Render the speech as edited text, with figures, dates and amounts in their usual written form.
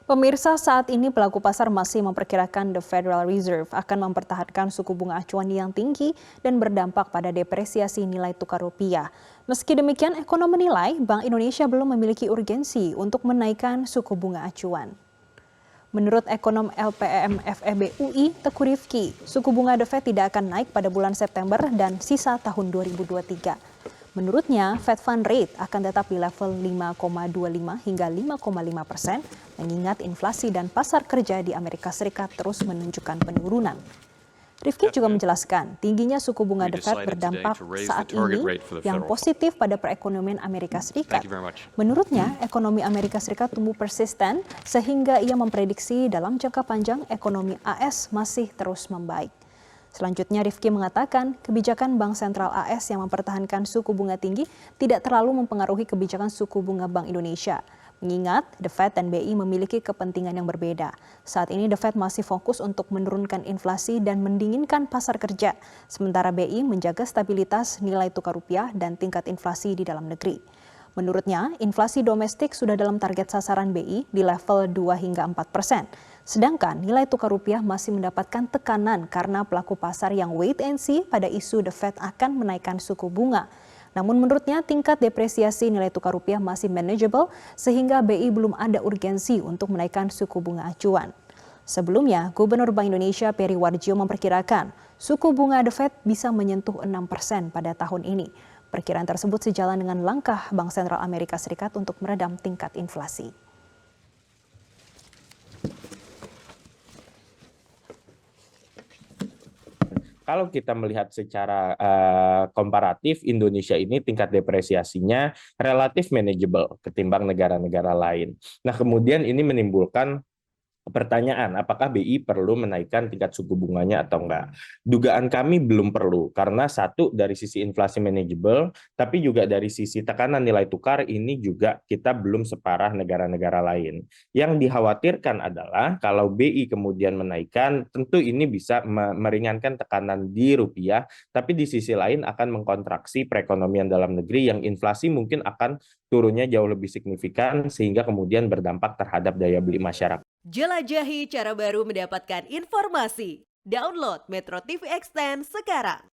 Pemirsa, saat ini pelaku pasar masih memperkirakan The Federal Reserve akan mempertahankan suku bunga acuan yang tinggi dan berdampak pada depresiasi nilai tukar rupiah. Meski demikian, ekonom menilai Bank Indonesia belum memiliki urgensi untuk menaikkan suku bunga acuan. Menurut ekonom LPM FEB UI, Teguh Rifki, suku bunga The Fed tidak akan naik pada bulan September dan sisa tahun 2023. Menurutnya, Fed Fund Rate akan tetap di level 5,25 hingga 5,5%, mengingat inflasi dan pasar kerja di Amerika Serikat terus menunjukkan penurunan. Rifki juga menjelaskan, tingginya suku bunga The Fed berdampak saat ini yang positif pada perekonomian Amerika Serikat. Menurutnya, ekonomi Amerika Serikat tumbuh persisten sehingga ia memprediksi dalam jangka panjang ekonomi AS masih terus membaik. Selanjutnya, Rifki mengatakan kebijakan Bank Sentral AS yang mempertahankan suku bunga tinggi tidak terlalu mempengaruhi kebijakan suku bunga Bank Indonesia. Mengingat The Fed dan BI memiliki kepentingan yang berbeda. Saat ini The Fed masih fokus untuk menurunkan inflasi dan mendinginkan pasar kerja, sementara BI menjaga stabilitas nilai tukar rupiah dan tingkat inflasi di dalam negeri. Menurutnya, inflasi domestik sudah dalam target sasaran BI di level 2 hingga 4%. Sedangkan nilai tukar rupiah masih mendapatkan tekanan karena pelaku pasar yang wait and see pada isu The Fed akan menaikkan suku bunga. Namun menurutnya tingkat depresiasi nilai tukar rupiah masih manageable sehingga BI belum ada urgensi untuk menaikkan suku bunga acuan. Sebelumnya, Gubernur Bank Indonesia Peri Warjio memperkirakan suku bunga The Fed bisa menyentuh 6% pada tahun ini. Perkiraan tersebut sejalan dengan langkah Bank Sentral Amerika Serikat untuk meredam tingkat inflasi. Kalau kita melihat secara komparatif, Indonesia ini tingkat depresiasinya relatif manageable ketimbang negara-negara lain. Nah, kemudian ini menimbulkan pertanyaan, apakah BI perlu menaikkan tingkat suku bunganya atau enggak? Dugaan kami belum perlu, karena satu dari sisi inflasi manageable, tapi juga dari sisi tekanan nilai tukar ini juga kita belum separah negara-negara lain. Yang dikhawatirkan adalah kalau BI kemudian menaikkan, tentu ini bisa meringankan tekanan di rupiah, tapi di sisi lain akan mengkontraksi perekonomian dalam negeri yang inflasi mungkin akan turunnya jauh lebih signifikan sehingga kemudian berdampak terhadap daya beli masyarakat. Jelajahi cara baru mendapatkan informasi. Download Metro TV Extend sekarang.